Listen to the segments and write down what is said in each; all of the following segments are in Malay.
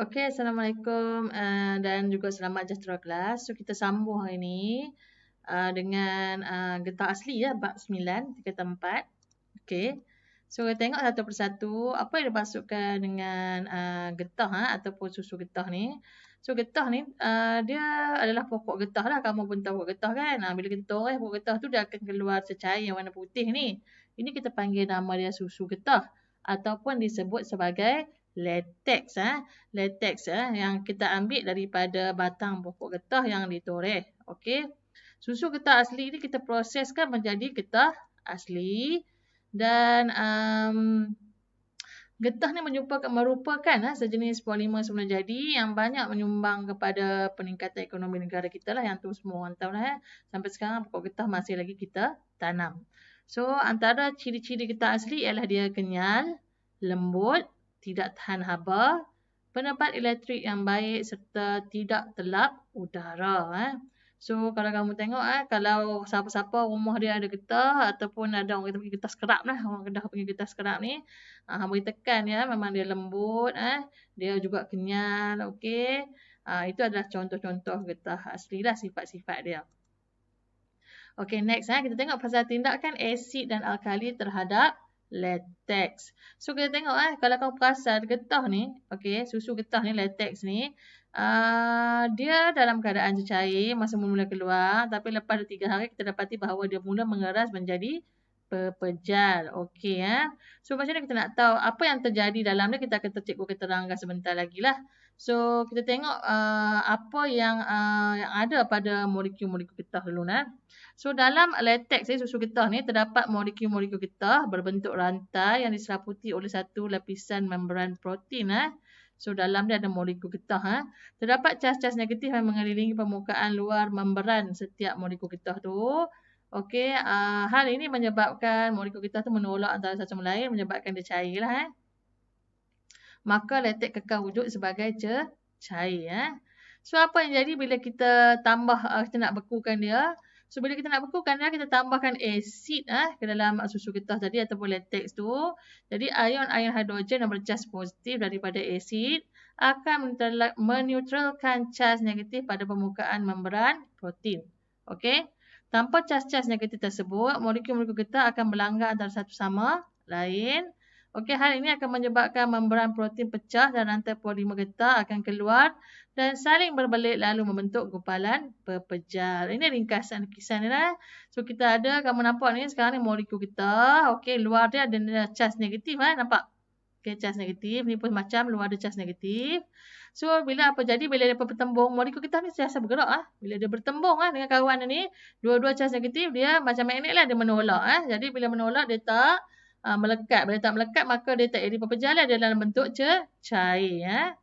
Okey, Assalamualaikum dan juga selamat sejahtera kelas. So, kita sambung hari ini dengan getah asli ya, bab 9, tingkatan 4. Okey. So, kita tengok satu persatu apa yang dimaksudkan dengan getah ataupun susu getah ni. So, getah ni dia adalah pokok getah lah. Kamu pun tahu pokok getah kan. Bila kita toreh pokok getah tu dia akan keluar cecair yang warna putih ni. Ini kita panggil nama dia susu getah ataupun disebut sebagai latex. Latex yang kita ambil daripada batang pokok getah yang ditoreh. Okey. Susu getah asli ni kita proseskan menjadi getah asli dan getah ni merupakan sejenis polimer semula jadi yang banyak menyumbang kepada peningkatan ekonomi negara kita lah, yang tu semua orang tahu lah. Sampai sekarang pokok getah masih lagi kita tanam. So antara ciri-ciri getah asli ialah dia kenyal, lembut, tidak tahan haba, penebat elektrik yang baik serta tidak terlap udara. So kalau kamu tengok kalau siapa-siapa rumah dia ada getah ataupun ada orang kata panggil getah sekerap lah, orang Kedah panggil getah sekerap ni, beri tekan ya, memang dia lembut, dia juga kenyal, okey. Itu adalah contoh-contoh getah asli lah, sifat-sifat dia. Okey, next kita tengok pasal tindakan asid dan alkali terhadap latex. So kita tengok kalau kau perasan getah ni, okey, susu getah ni, latex ni, dia dalam keadaan cecair masa mula-mula keluar, tapi lepas 3 hari kita dapati bahawa dia mula mengeras menjadi pepejal. Okey So macam mana kita nak tahu apa yang terjadi dalam ni, kita akan cikgu terangkan sebentar lagi lah. So kita tengok apa yang ada pada molekul-molekul getah dulu So dalam latex susu getah ni terdapat molekul-molekul getah berbentuk rantai yang diseliputi oleh satu lapisan membran protein So dalam dia ada molekul getah Terdapat cas-cas negatif yang mengelilingi permukaan luar membran setiap molekul getah tu. Okey, hal ini menyebabkan molekul getah tu menolak antara satu sama lain, menyebabkan dia cair lah Maka latex kekal wujud sebagai cair So apa yang jadi bila kita tambah kita nak bekukan dia? So bila kita nak bekukan dia, kita tambahkan asid ke dalam susu getah tadi ataupun latex tu. Jadi ion-ion hidrogen yang bercas positif daripada asid akan meneutralkan cas negatif pada permukaan membran protein. Okey. Tanpa cas-cas negatif tersebut, molekul-molekul getah akan berlanggar antara satu sama lain. Okey, hal ini akan menyebabkan membran protein pecah dan rantai polimer getah akan keluar dan saling berbelit lalu membentuk gumpalan pepejal. Ini ringkasan kisah ni lah. So kita ada, kamu nampak ni sekarang ni molekul getah. Okey, luar dia ada cas negatif nampak? Okey, cas negatif. Ni pun macam luar ada cas negatif. So bila apa jadi, bila dia bertembung, molekul getah ni sentiasa bergerak Bila dia bertembung dengan kawan ni, dua-dua cas negatif dia macam magnet lah, dia menolak Jadi bila menolak dia tak melekat. Bila tak melekat maka dia tak jadi pepejal, dia dalam bentuk cair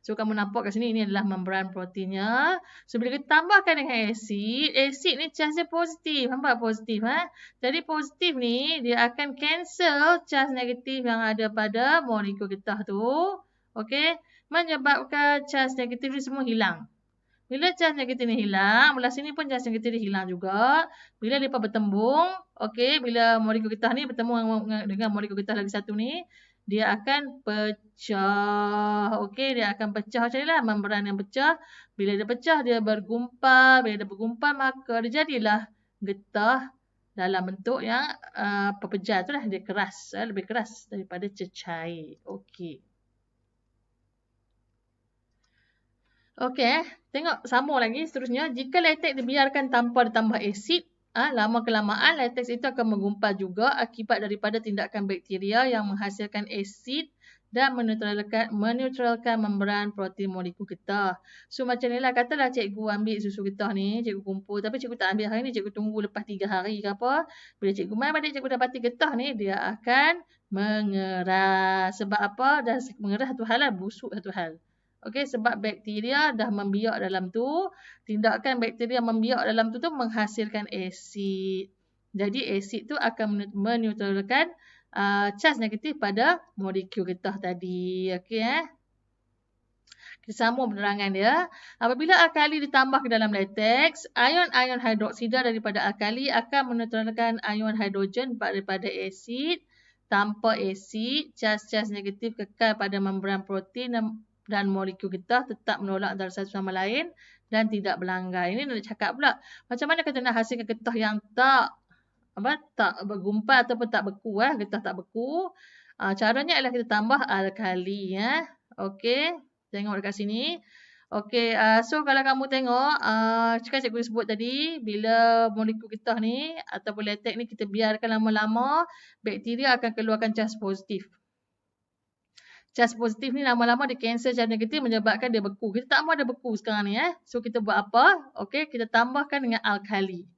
So kamu nampak kat sini, ini adalah membran proteinnya. So bila kita tambahkan dengan asid ni casnya positif. Nampak positif Jadi positif ni dia akan cancel cas negatif yang ada pada molekul getah tu. Okey, menyebabkan cas negatif ni semua hilang. Bila cas negatif ni hilang, belah sini pun cas negatif ni hilang juga. Bila mereka bertembung, okey, bila molekul getah ni bertemu dengan molekul getah lagi satu ni, dia akan pecah. Okey, dia akan pecah macam ni lah, membran yang pecah. Bila dia pecah, dia bergumpal. Bila dia bergumpal, maka dia jadilah getah dalam bentuk yang pepejal tu lah. Dia keras, lebih keras daripada cecair. Okey. Okey, tengok sambung lagi seterusnya. Jika latex dibiarkan tanpa ditambah asid, lama kelamaan latex itu akan menggumpal juga akibat daripada tindakan bakteria yang menghasilkan asid dan meneutralkan membran protein molekul getah. So macam ni lah, katalah cikgu ambil susu getah ni, cikgu kumpul, tapi cikgu tak ambil hari ni, cikgu tunggu lepas 3 hari ke apa. Bila cikgu mai balik, cikgu dapati getah ni dia akan mengeras. Sebab apa? Dah mengeras satu hal lah, busuk satu hal. Okey, sebab bakteria dah membiak dalam tu. Tindakan bakteria membiak dalam tu menghasilkan asid. Jadi asid tu akan meneutralkan cas negatif pada molekul getah tadi. Okey Kita sambung penerangan dia. Apabila alkali ditambah ke dalam latex, ion-ion hidroksida daripada alkali akan meneutralkan ion hidrogen daripada asid tanpa asid, cas-cas negatif kekal pada membran protein dan molekul getah tetap menolak antara satu sama lain dan tidak berlanggar. Ini nak cakap pula, macam mana kita nak hasilkan getah yang tak bergumpal ataupun tak beku, getah tak beku. Caranya adalah kita tambah alkali, Okey, tengok dekat sini. Okey, so kalau kamu tengok, kan cikgu sebut tadi, bila molekul getah ni ataupun latex ni kita biarkan lama-lama, bakteria akan keluarkan cas positif. Cas positif ni lama-lama dia cancel cas negatif menyebabkan dia beku. Kita tak mahu ada beku sekarang ni, So kita buat apa? Okey, kita tambahkan dengan alkali.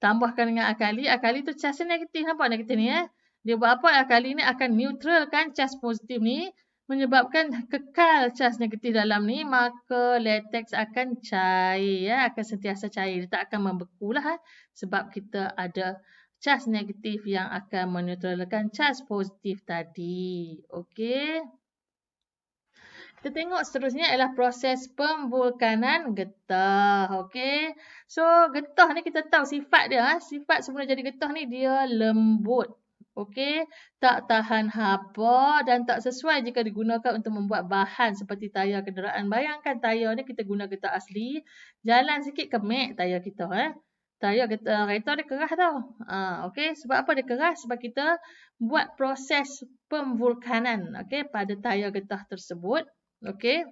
Tambahkan dengan alkali. Alkali tu cas negatif. Nampak negatif ni, Dia buat apa? Alkali ni akan neutralkan cas positif ni, menyebabkan kekal cas negatif dalam ni, maka latex akan cair, akan sentiasa cair. Dia tak akan membeku lah, sebab kita ada cas negatif yang akan meneutralkan cas positif tadi. Okey. Kita tengok seterusnya ialah proses pemvulkanan getah. Okey. So, getah ni kita tahu sifat dia. Sifat semula jadi getah ni dia lembut. Okey. Tak tahan haba dan tak sesuai jika digunakan untuk membuat bahan seperti tayar kenderaan. Bayangkan tayar ni kita guna getah asli. Jalan sikit kemek tayar kita. Tayar kereta dia keras tau. Okey. Sebab apa dia keras? Sebab kita buat proses pemvulkanan, pada tayar getah tersebut. Okey.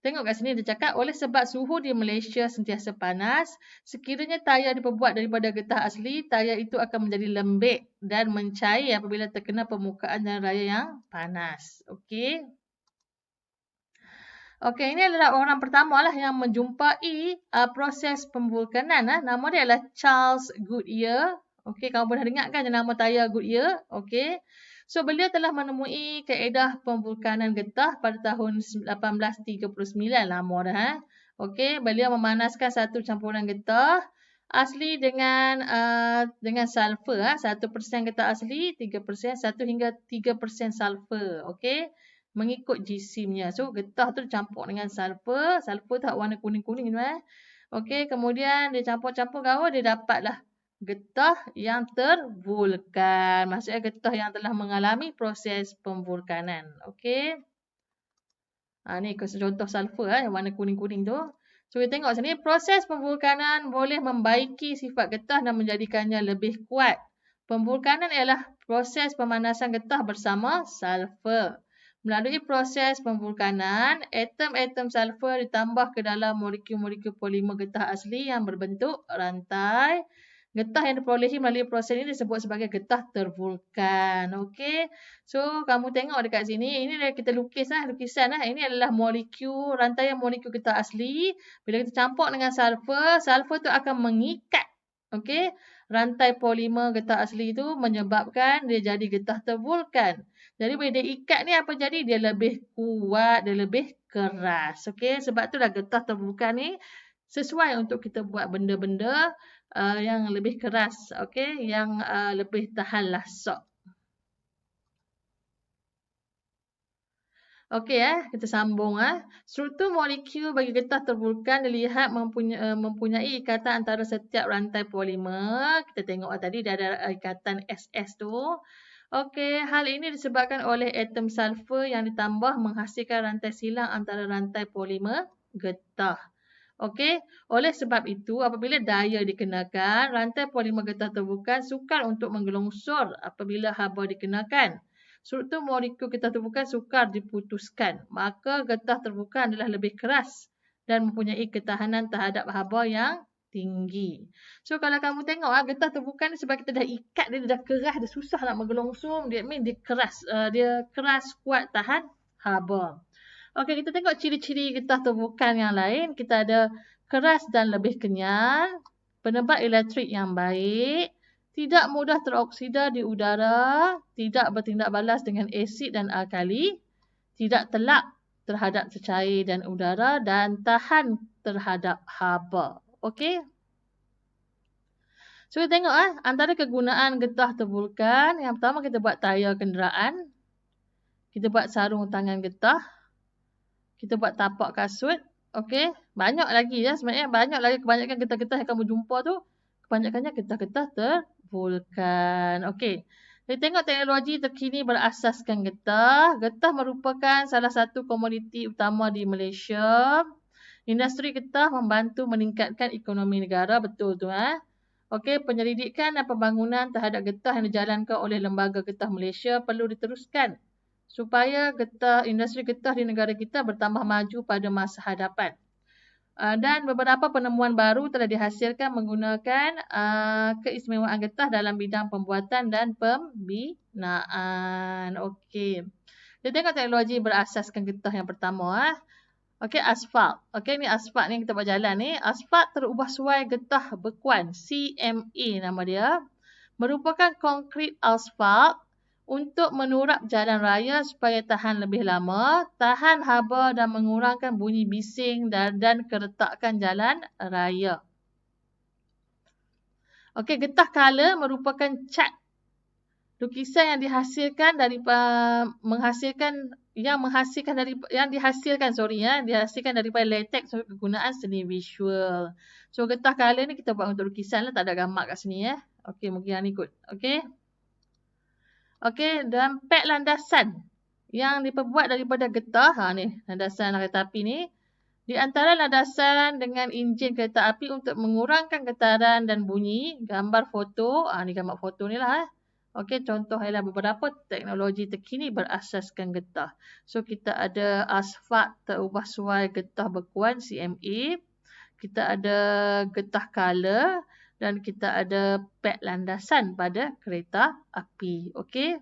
Tengok kat sini dia cakap, oleh sebab suhu di Malaysia sentiasa panas, sekiranya tayar diperbuat daripada getah asli, tayar itu akan menjadi lembek dan mencair apabila terkena permukaan jalan raya yang panas. Okey. Okey, ini adalah orang pertama lah yang menjumpai proses pemvulkanan. Nama dia adalah Charles Goodyear. Okey, kamu pernah dengar kan nama tayar Goodyear? Okey. So, beliau telah menemui kaedah pemvulkanan getah pada tahun 1839. Lama dah. Okey, beliau memanaskan satu campuran getah asli dengan sulfur. 1% getah asli, 3%, 1 hingga 3% sulfur. Okey, mengikut jisimnya. So, getah tu dicampur dengan sulfur. Sulfur tak warna kuning-kuning tu. Okey, kemudian dia campur-campur gawa, dia dapatlah getah yang tervulkan. Maksudnya getah yang telah mengalami proses pemvulkanan. Okey. Ni contoh sulfur yang warna kuning-kuning tu. So kita tengok sini, proses pemvulkanan boleh membaiki sifat getah dan menjadikannya lebih kuat. Pemvulkanan ialah proses pemanasan getah bersama sulfur. Melalui proses pemvulkanan, atom-atom sulfur ditambah ke dalam molekul-molekul polimer getah asli yang berbentuk rantai. Getah yang diperolehi melalui proses ini disebut sebagai getah tervulkan. Okey. So, kamu tengok dekat sini. Ini kita lukisan. Ini adalah molekul, rantaian molekul getah asli. Bila kita campur dengan sulfur, sulfur tu akan mengikat. Okey. Rantai polimer getah asli itu menyebabkan dia jadi getah tervulkan. Jadi, bila dia ikat ni apa jadi? Dia lebih kuat, dia lebih keras. Okey. Sebab itulah getah tervulkan ni sesuai untuk kita buat benda-benda yang lebih keras, okey, yang lebih tahan lasak. Okey, kita sambung. Struktur molekul bagi getah tervulkan dilihat mempunyai ikatan antara setiap rantai polimer. Kita tengok tadi dia ada ikatan SS tu. Okey, hal ini disebabkan oleh atom sulfur yang ditambah menghasilkan rantai silang antara rantai polimer getah. Okey, oleh sebab itu apabila daya dikenakan, rantai polimer getah tervulkan sukar untuk menggelongsor apabila haba dikenakan. Struktur molekul getah tervulkan sukar diputuskan. Maka getah tervulkan adalah lebih keras dan mempunyai ketahanan terhadap haba yang tinggi. So kalau kamu tengok getah tervulkan ni sebab kita dah ikat dia dah keras, dia susah nak menggelongsor, dia keras, dia keras kuat tahan haba. Okey, kita tengok ciri-ciri getah tervulkan yang lain. Kita ada keras dan lebih kenyal, penebat elektrik yang baik, tidak mudah teroksida di udara, tidak bertindak balas dengan asid dan alkali, tidak telak terhadap cecair dan udara dan tahan terhadap haba. Okey. So kita tengok antara kegunaan getah tervulkan, yang pertama kita buat tayar kenderaan, kita buat sarung tangan getah, kita buat tapak kasut. Okey, banyak lagi sebenarnya, banyak lagi kebanyakan getah-getah yang kamu jumpa tu, kebanyakannya getah-getah tervulkan. Okey. Kita tengok teknologi terkini berasaskan getah. Getah merupakan salah satu komoditi utama di Malaysia. Industri getah membantu meningkatkan ekonomi negara. Betul tu. Okey, penyelidikan dan pembangunan terhadap getah yang dijalankan oleh Lembaga Getah Malaysia perlu diteruskan supaya industri getah di negara kita bertambah maju pada masa hadapan. Dan beberapa penemuan baru telah dihasilkan menggunakan keistimewaan getah dalam bidang pembuatan dan pembinaan. Okey. Kita tengok teknologi berasaskan getah yang pertama. Okey, asfalt. Okey, ni asfalt ni kita buat jalan ni. Asfalt terubah suai getah bekuan, CMA nama dia. Merupakan konkrit asfalt untuk menurap jalan raya supaya tahan lebih lama, tahan haba dan mengurangkan bunyi bising dan keretakan jalan raya. Okey, getah colour merupakan cat lukisan yang dihasilkan daripada daripada latex untuk kegunaan seni visual. So getah colour ni kita buat untuk lukisan lah, tak ada gambar kat sini ya. Okey, mungkin yang ni ikut. Okey. Okey, dan pek landasan yang diperbuat daripada getah, ni landasan kereta api ni. Di antara landasan dengan enjin kereta api untuk mengurangkan getaran dan bunyi, gambar foto, ni gambar foto ni lah. Okey, contoh ialah beberapa teknologi terkini berasaskan getah. So kita ada asfalt terubah suai getah bekuan CMA, kita ada getah colour, dan kita ada pek landasan pada kereta api. Okey.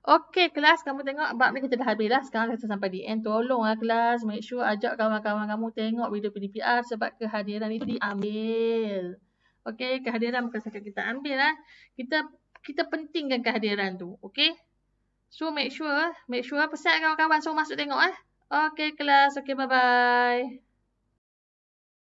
Okey kelas, kamu tengok bab ni kita dah habis dah. Sekarang kita sampai di end. Tolonglah kelas, make sure ajak kawan-kawan kamu tengok video PDPR sebab kehadiran itu diambil. Okey, kehadiran bukan sahaja kita ambil lah. Kita pentingkan kehadiran tu. Okey. So make sure pesan kawan-kawan semua masuk tengok . Okey kelas, okey bye-bye.